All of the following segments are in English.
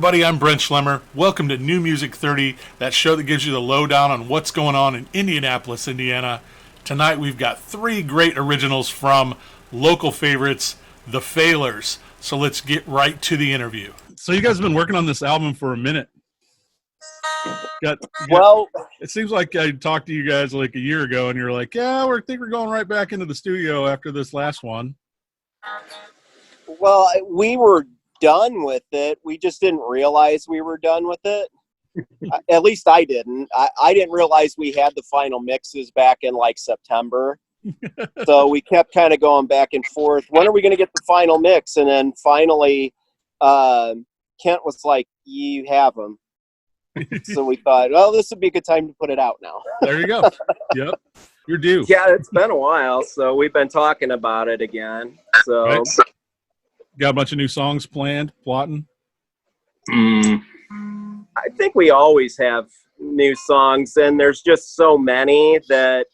everybody, I'm Brent Schlemmer. Welcome to New Music 30, that show that gives you the lowdown on what's going on in Indianapolis, Indiana. Tonight we've got three great originals from local favorites, The Failers. So let's get right to the interview. So you guys have been working on this album for a minute. Well, it seems like I talked to you guys like a year ago, and you're like, yeah, I think we're going right back into the studio after this last one. Well, we were done with it. We just didn't realize we were done with it. At least I didn't. I didn't realize we had the final mixes back in like September. So we kept kind of going back and forth. When are we going to get the final mix? And then finally, Kent was like, you have them. So we thought, well, this would be a good time to put it out now. There you go. Yep. You're due. Yeah, it's been a while. So we've been talking about it again. So right. Got a bunch of new songs planned, plotting? I think we always have new songs, and there's just so many that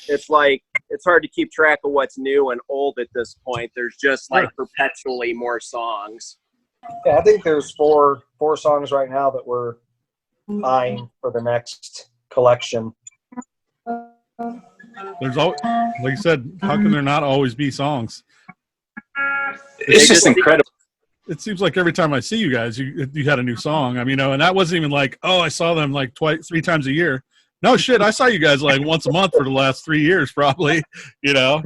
it's like it's hard to keep track of what's new and old at this point. There's just like perpetually more songs. Yeah, I think there's four songs right now that we're eyeing for the next collection. There's always, like you said, how can there not always be songs? It's just incredible. It seems like every time I see you guys, you had a new song. I mean, and that wasn't even like, oh, I saw them like three times a year. No shit, I saw you guys like once a month for the last 3 years, probably. Yeah,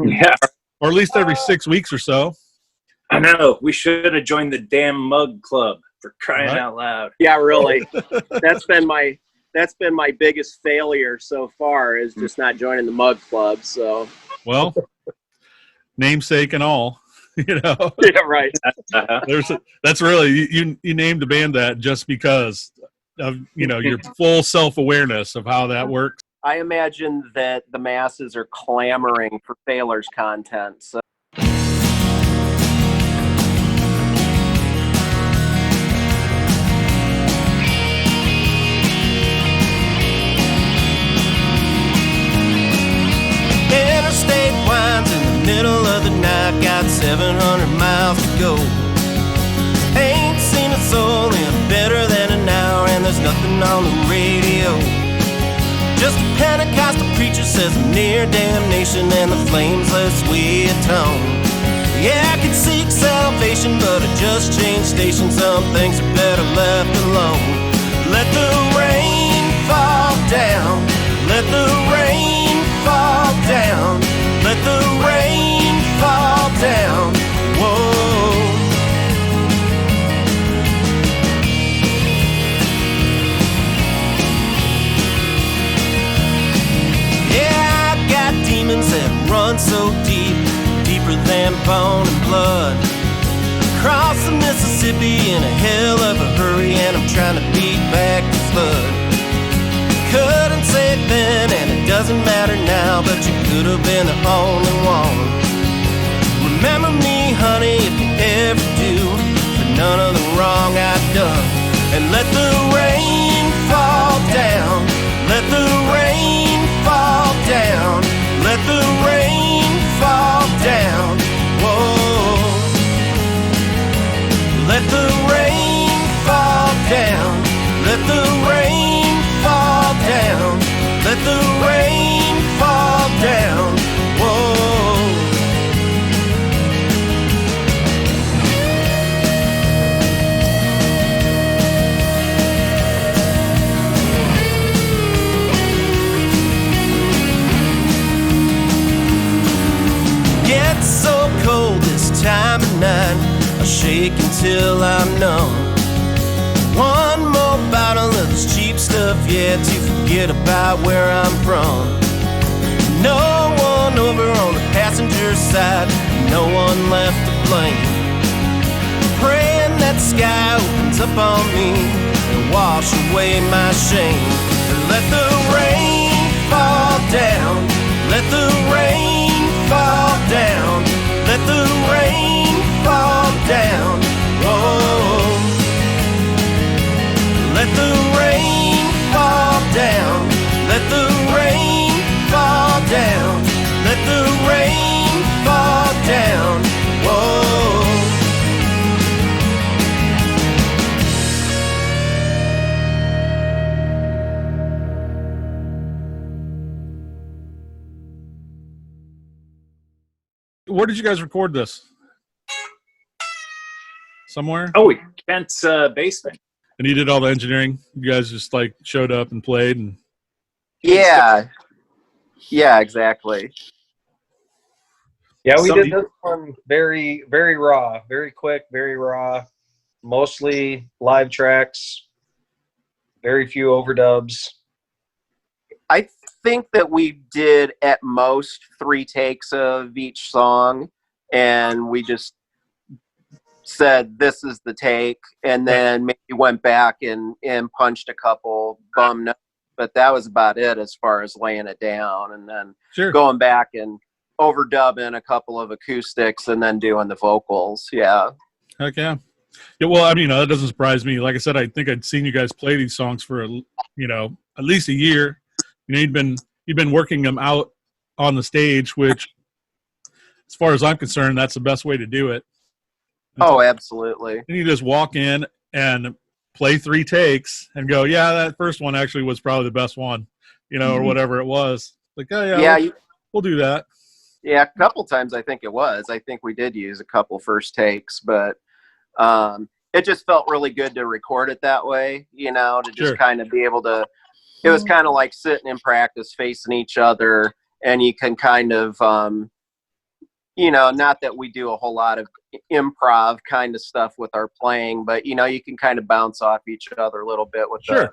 or at least every 6 weeks or so. I know. We should have joined the damn mug club, for crying out loud. Yeah, really. That's been my biggest failure so far, is just not joining the mug club. So, well, namesake and all. Yeah, right. That's really you named the band that just because of your full self-awareness of how that works. I imagine that the masses are clamoring for Failers content. So. Interstate winds in the middle of the night, got 700 miles to go. Ain't seen a soul in better than an hour, and there's nothing on the radio. Just a Pentecostal preacher says I'm near damnation, and the flames let sway atone. Yeah, I could seek salvation, but I just changed stations. Some things are better left alone. Let the rain fall down. Let the rain fall down. Let the rain fall down. Whoa. Yeah, I got demons that run so deep, deeper than bone and blood. Across the Mississippi in a hell of a hurry, and I'm trying to beat back the flood. Couldn't say it then, and it doesn't matter now, but you could have been the only one. Remember me, honey, if you ever do, for none of the wrong I've done. And let the rain fall down. Let the rain fall down. Let the rain fall down. Whoa. Let the rain fall down. Let the rain fall down. Let the rain fall down. Whoa. Gets so cold this time of night, I shake until I'm numb. One more bottle of this cheap stuff, yeah, to forget about where I'm from. No one over on the passenger side, no one left to blame. Praying that the sky opens up on me and wash away my shame. And let the rain fall down. Let the rain fall down. Let the rain fall down. Oh. Let the rain fall down. Let the rain fall down. Let the rain fall down. Whoa. where did you guys record this? Somewhere? Oh, Kent's basement. And you did all the engineering? You guys just like showed up and played? And Yeah. Yeah, exactly. Yeah, we did this one very, very raw, very quick, very raw. Mostly live tracks, very few overdubs. I think that we did at most 3 takes of each song, and we just said this is the take, and then maybe went back and punched a couple bum notes, but that was about it as far as laying it down, and then going back and overdubbing a couple of acoustics and then doing the vocals. Yeah. Heck yeah. Yeah, well, I mean, that doesn't surprise me. Like I said, I think I'd seen you guys play these songs for at least a year. You've been working them out on the stage, which, as far as I'm concerned, that's the best way to do it. Oh, absolutely. And you just walk in and play 3 takes and go, yeah, that first one actually was probably the best one, or whatever it was. Like, oh yeah, we'll do that. Yeah, a couple times I think it was. I think we did use a couple first takes, but it just felt really good to record it that way, to just kind of be able to, it was kind of like sitting in practice facing each other, and you can kind of, not that we do a whole lot of improv kind of stuff with our playing, but, you can kind of bounce off each other a little bit with the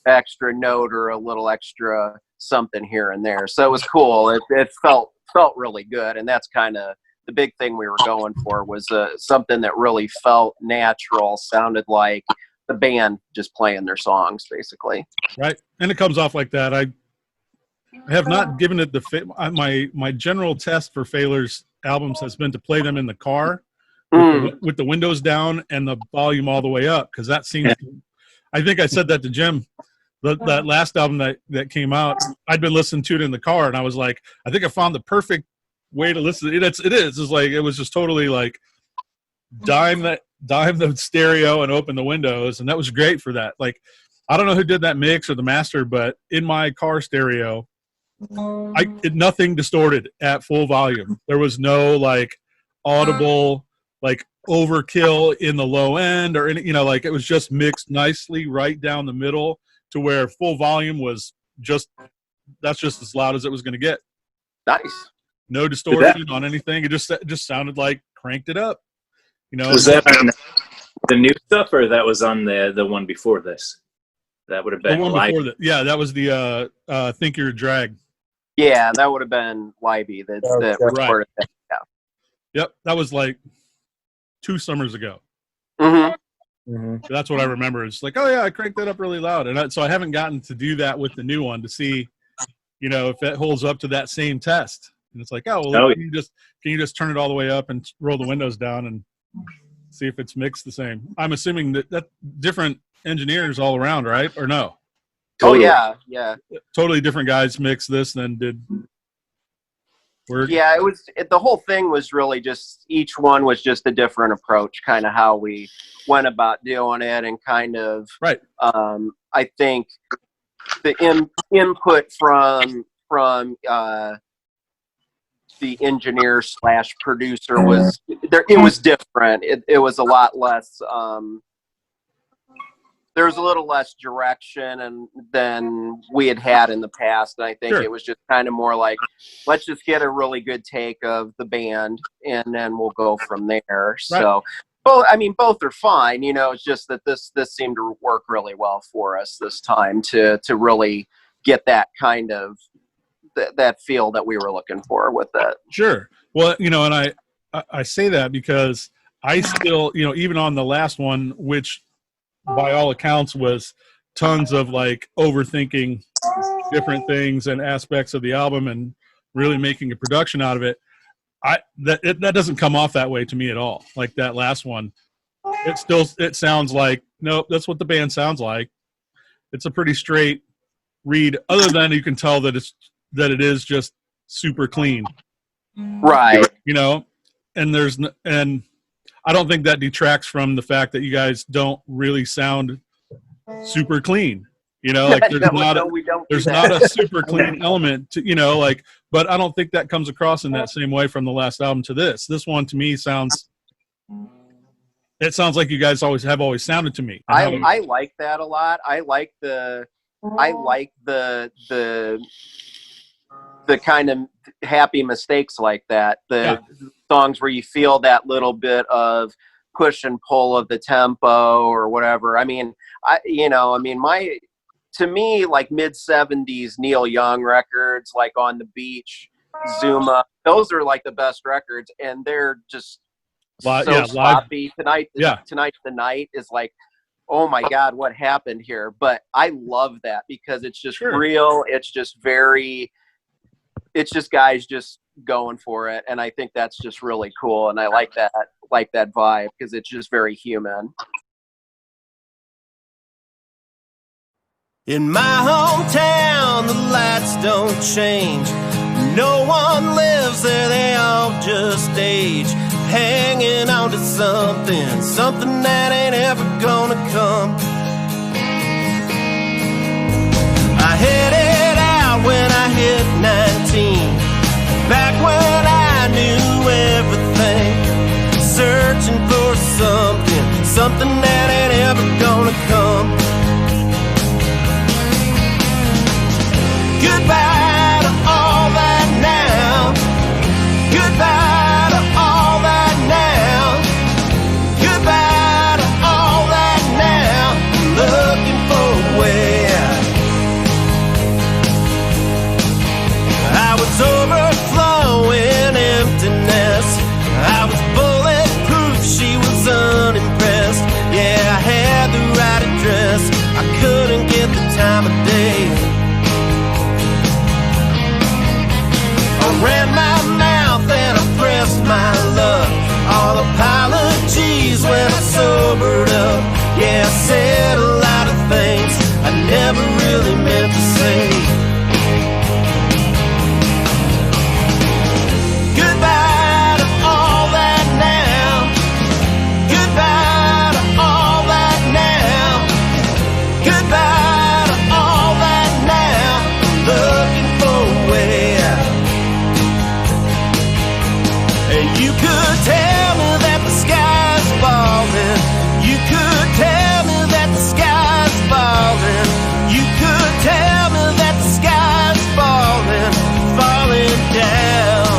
extra note or a little extra something here and there. So it was cool. It felt really good, and that's kind of the big thing we were going for, was something that really felt natural, sounded like the band just playing their songs, basically. Right, and it comes off like that. I have not given it my general test for Failures albums has been to play them in the car with the windows down and the volume all the way up, because that seems. I think I said that to Jim. That last album that came out, I'd been listening to it in the car, and I was like, I think I found the perfect way to listen. It is. It's like it was just totally like dime the stereo and open the windows, and that was great for that. Like, I don't know who did that mix or the master, but in my car stereo, nothing distorted at full volume. There was no like audible like overkill in the low end or any, like it was just mixed nicely right down the middle, to where full volume was that's just as loud as it was going to get. Nice. No distortion on anything. It just sounded like cranked it up. Was that on the new stuff, or that was on the one before this? That would have been the one live. before that. Yeah, that was the Think You're a Drag. Yeah, that would have been Libby that recorded that. Yeah. Yep, that was like 2 summers ago. Mm-hmm. So that's what I remember. It's like, oh yeah, I cranked that up really loud, and so I haven't gotten to do that with the new one to see, if it holds up to that same test. And it's like, can you just turn it all the way up and roll the windows down and see if it's mixed the same? I'm assuming that different engineers all around, right? Or no? Totally. Oh yeah. Totally different guys mixed this than did. Yeah, the whole thing was really just, each one was just a different approach, kind of how we went about doing it, and kind of I think the input from the engineer / producer was there. It was different. It was a lot less. There was a little less direction than we had in the past. And I think it was just kind of more like, let's just get a really good take of the band, and then we'll go from there. Right. So, both are fine. It's just that this seemed to work really well for us this time to really get that kind of that feel that we were looking for with it. Sure. Well, and I say that because I still, even on the last one, which by all accounts was tons of like overthinking different things and aspects of the album and really making a production out of it. That doesn't come off that way to me at all. Like that last one, it sounds like, nope, that's what the band sounds like. It's a pretty straight read, other than you can tell that it is just super clean. Right. And I don't think that detracts from the fact that you guys don't really sound super clean. You know, like there's we don't there's do that. not a super clean element to, you know, like, but I don't think that comes across in that same way from the last album to this. This one to me sounds like you guys always sounded to me. I like that a lot. I like the kind of happy mistakes like that. The songs where you feel that little bit of push and pull of the tempo or whatever. I mean, to me, like mid-70s Neil Young records, like On the Beach, Zuma, those are like the best records, and they're just sloppy. Tonight's the Night is like, oh my God, what happened here? But I love that because it's just real. It's just guys just going for it, and I think that's just really cool, and I like that vibe because it's just very human. In my hometown, the lights don't change. No one lives there, they all just age. Hanging on to something that ain't ever gonna come. I headed out when I hit 19, back when I knew everything. Searching for something that ain't ever gonna come. Goodbye to all that now. Goodbye to all that now. Goodbye to all that now. Looking for a way out. I was overflowing emptiness. I was bulletproof, she was unimpressed. Yeah, I had the right address. I couldn't get the time of day. I ran my mouth and I pressed my luck. All apologies when I sobered up. Yeah, I said a lot of things I never really meant to say. Goodbye to all that now. Goodbye to all that now. Goodbye to all that now. I'm looking for a way out. And you could tell me that the sky's falling. You could tell me that the sky's falling. You could tell me that the sky's falling, falling down.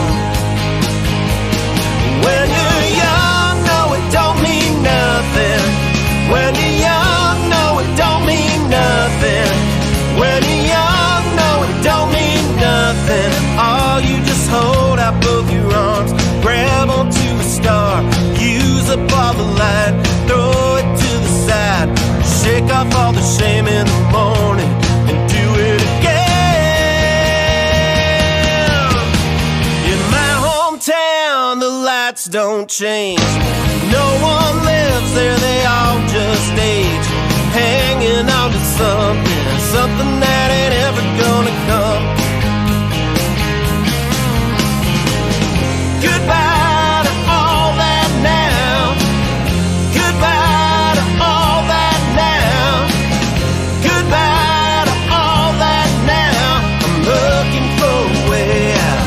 When you're young, no, it don't mean nothing. When you're young, no, it don't mean nothing. When you're young, no, it don't mean nothing. Oh, you just hold out both your arms, grab onto a star, use up all the light, throw it to the side, shake off all the shame in the morning, and do it again. In my hometown, the lights don't change. No one lives there, they all just age. Hanging on to something that ain't ever gonna come. Goodbye to all that now. Goodbye to all that now. Goodbye to all that now. I'm looking for a way out.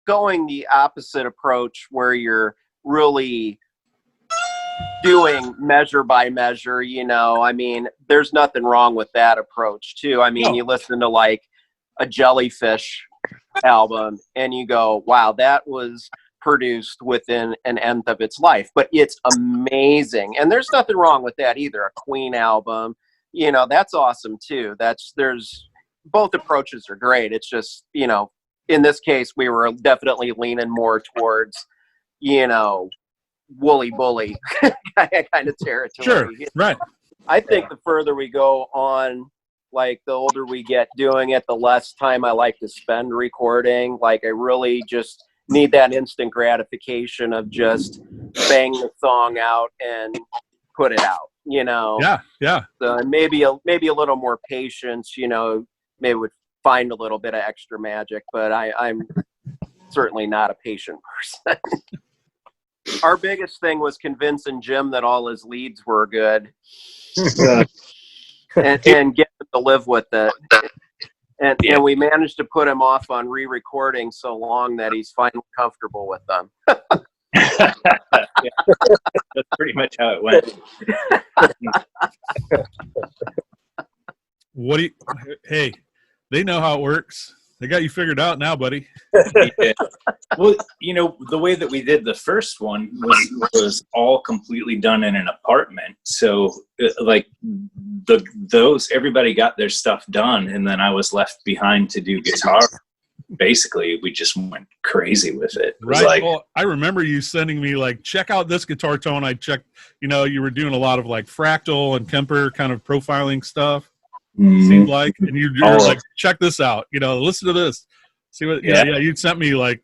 Going the opposite approach where you're really doing measure by measure, you know, I mean, there's nothing wrong with that approach too. I mean, you listen to like a Jellyfish album and you go, wow, that was produced within an nth of its life, but it's amazing. And there's nothing wrong with that either. A Queen album, you know, that's awesome too. There's both approaches are great. It's just, you know, in this case, we were definitely leaning more towards, you know, woolly bully kind of territory. Sure, right. I think the further we go on Like the older we get doing it, the less time I like to spend recording. Like I really just need that instant gratification of just bang the song out and put it out, you know? Yeah. So maybe a little more patience, you know, maybe would find a little bit of extra magic, but I'm certainly not a patient person. Our biggest thing was convincing Jim that all his leads were good and get him to live with it. And we managed to put him off on re-recording so long that he's finally comfortable with them. Yeah. That's pretty much how it went. Hey, they know how it works. They got you figured out now, buddy. Yeah. Well, you know, the way that we did the first one was all completely done in an apartment. So like everybody got their stuff done, and then I was left behind to do guitar. Basically, we just went crazy with it. Right. Like, well, I remember you sending me like, check out this guitar tone. I checked, you know, you were doing a lot of like Fractal and Kemper kind of profiling stuff. Seemed like, and you're like, check this out, you know, listen to this, see what, yeah, you'd sent me like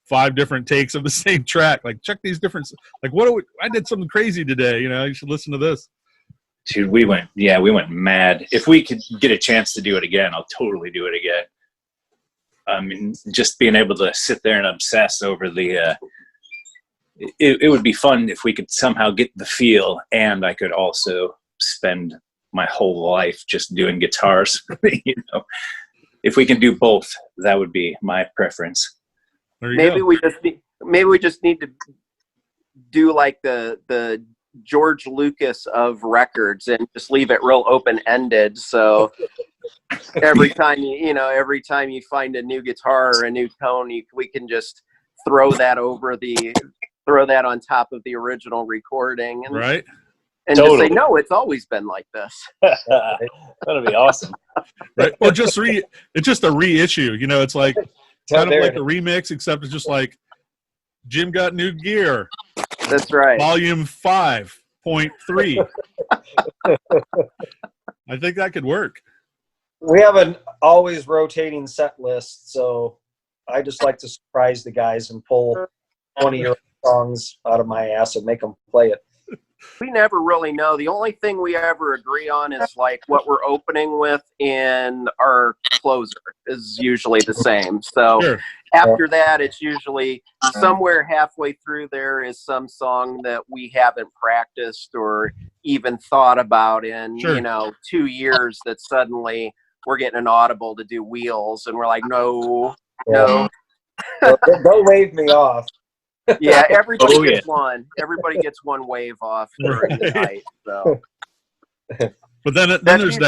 5 different takes of the same track, like check these different, like I did something crazy today, you know, you should listen to this. Dude, we went mad. If we could get a chance to do it again, I'll totally do it again. I mean, just being able to sit there and obsess over the it would be fun if we could somehow get the feel, and I could also spend my whole life just doing guitars. You know, if we can do both, that would be my preference. Maybe we just need to do like the George Lucas of records and just leave it real open-ended. So every time you find a new guitar or a new tone, we can just throw that on top of the original recording, and right. And totally. Just say, no, it's always been like this. That'll be awesome. Right. Well, it's just a reissue. You know, it's like kind of like a remix, except it's just like Jim got new gear. That's right. Volume 5.3. I think that could work. We have an always rotating set list, so I just like to surprise the guys and pull 20 songs out of my ass and make them play it. We never really know. The only thing we ever agree on is like what we're opening with, and our closer is usually the same. So sure. After that, it's usually somewhere halfway through there is some song that we haven't practiced or even thought about in, sure. 2 years, that suddenly we're getting an audible to do Wheels, and we're like, no. Don't wave me off. Yeah, everybody gets one. Everybody gets one wave off during the night. So. But then there's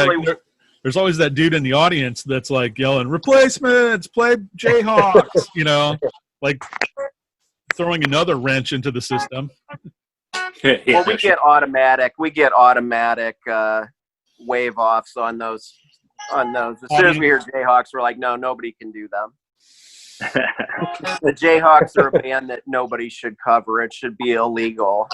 there's always that dude in the audience that's like yelling, "Replacements, play Jayhawks," like throwing another wrench into the system. Well, we get automatic wave offs on those. As soon as we hear Jayhawks, we're like, no, nobody can do them. The Jayhawks are a band that nobody should cover. It should be illegal.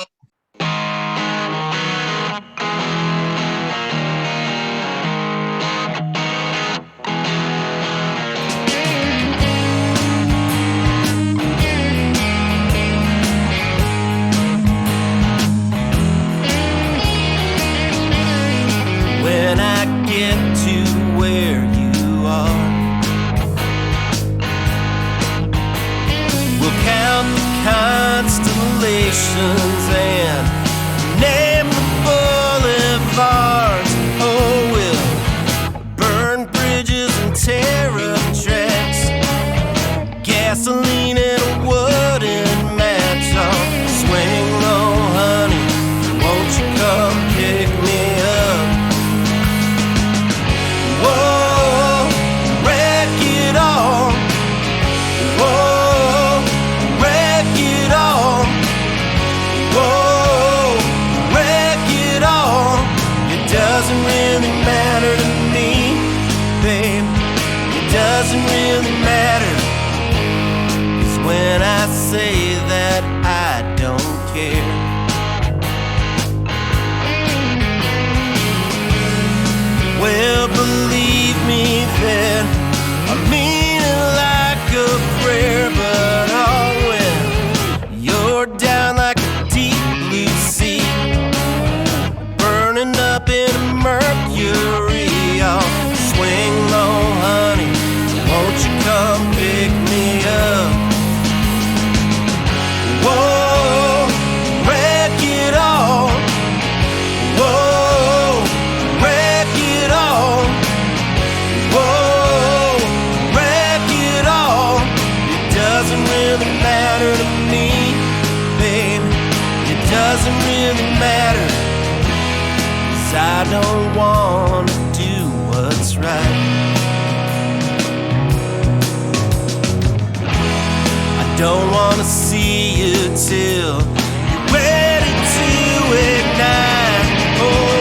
When I get to where you are, we'll count the constellations and name the boulevards. Oh, we'll burn bridges and tear up tracks, gasoline and a wooden match. I'll swing low, honey, won't you come pick me up? Whoa, wreck it all. Whoa, wreck it all. Whoa, wreck it all. It doesn't really matter to me, babe. It doesn't really matter. 'Cause when I say that I don't care, well, believe I don't want to do what's right. I don't want to see you till you're ready to ignite. Oh.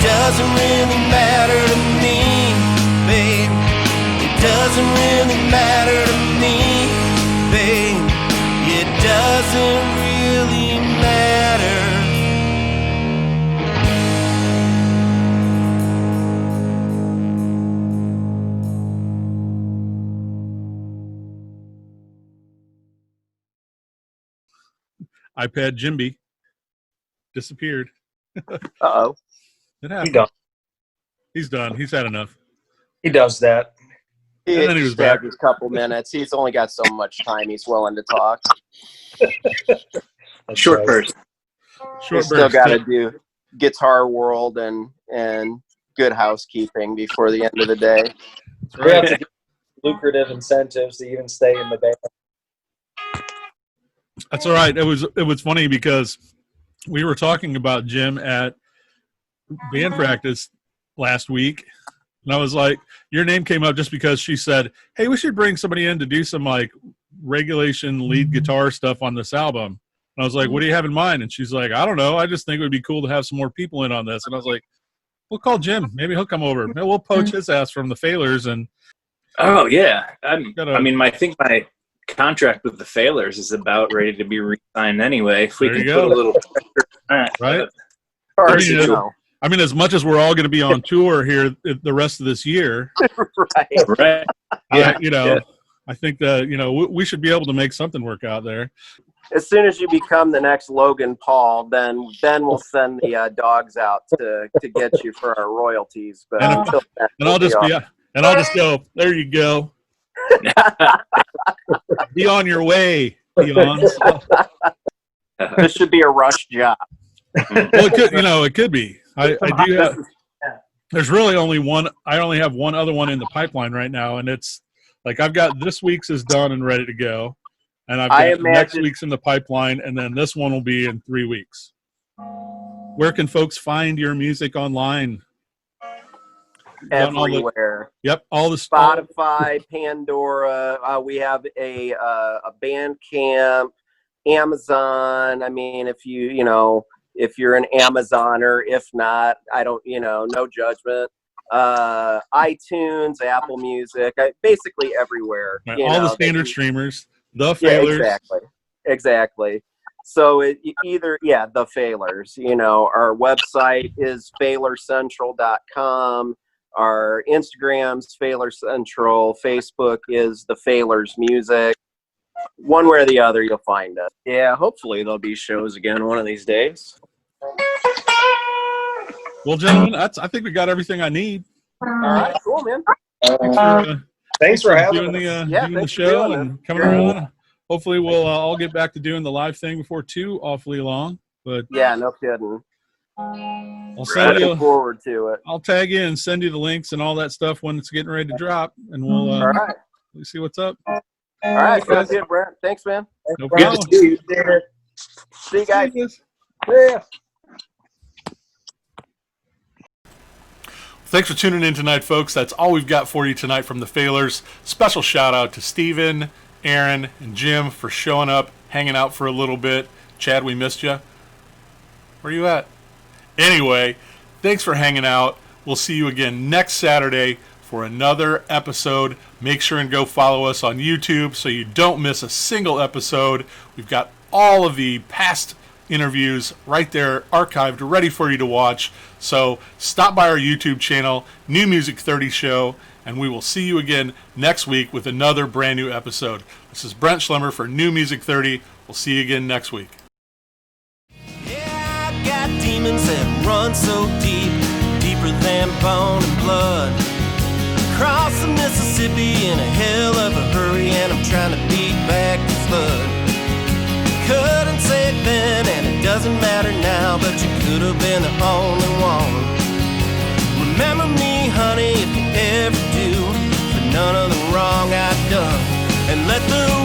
Doesn't really matter to me, babe. It doesn't really matter to me, babe. It doesn't really matter. iPad Jimby disappeared. Uh-oh. It He happened. done. He's done. He's had enough. He does that. He And then he was just had back. his couple minutes. He's only got so much time he's willing to talk. That's Short right. burst. Short He's still burst. got to do Guitar World and Good Housekeeping before the end of the day. That's We have right. to give lucrative incentives to even stay in the band. That's all right. It was funny because we were talking about Jim at band practice last week, and I was like, your name came up just because she said, hey, we should bring somebody in to do some like regulation lead guitar stuff on this album. And I was like, what do you have in mind? And she's like, I don't know, I just think it would be cool to have some more people in on this. And I was like, we'll call Jim, maybe he'll come over, maybe we'll poach his ass from the Failures. And Oh yeah, I Gotta- mean, I think my contract with the Failures is about ready to be re-signed anyway. If we There can you put go. a little pressure on that. right, Or, I mean, you know, I mean, as much as we're all going to be on tour here the rest of this year, right. Right. Yeah. you know, yeah. I think that, you know, we should be able to make something work out there. As soon as you become the next Logan Paul, then we'll send the dogs out to get you for our royalties. But And- until then, And I'll just go, there you go. Be on your way, Leon. this should be a rush job. Well, it could, you know, it could be. I do have, there's really only one. I only have one other one in the pipeline right now, and it's like I've got this week's is done and ready to go, and I've I got next imagine- week's in the pipeline, and then this one will be in 3 weeks. Where can folks find your music online? Done all the- Everywhere. Yep, all the stuff. Spotify, Pandora. We have a Bandcamp, Amazon. I mean, if if you're an Amazoner, if not, I don't, no judgment. iTunes, Apple Music, basically everywhere. Right, all the that standard you- streamers, the Yeah, Failures. exactly. So the Failures. Our website is failercentral.com. Our Instagram's Failure Central. Facebook is the Failures Music. One way or the other, you'll find us. Yeah, hopefully there'll be shows again one of these days. Well, gentlemen, I think we got everything I need. All right, cool, man. Thanks for having doing the us. Yeah, doing the thanks for show doing and coming around. Hopefully, we'll all get back to doing the live thing before too awfully long. But Yeah, no kidding. I'll send Looking you. forward to it. I'll tag you and send you the links and all that stuff when it's getting ready to drop, and we'll All right. see what's up. All right, sounds good, Brent. Thanks, man. No Good problem. to see you. See you guys. Yeah. Thanks for tuning in tonight, folks. That's all we've got for you tonight from the Failures. Special shout out to Steven, Aaron, and Jim for showing up, hanging out for a little bit. Chad, we missed you. Where you at? Anyway, thanks for hanging out. We'll see you again next Saturday for another episode. Make sure and go follow us on YouTube so you don't miss a single episode. We've got all of the past interviews right there archived, ready for you to watch. So stop by our YouTube channel, New Music 30 Show, and we will see you again next week with another brand new episode. This is Brent Schlemmer for New Music 30. We'll see you again next week. demons that run so deep, deeper than bone and blood. Across the Mississippi in a hell of a hurry, and I'm trying to beat back the flood. Couldn't say it then, and it doesn't matter now, but you could have been the only one. Remember me, honey, if you ever do, for none of the wrong I've done, and let the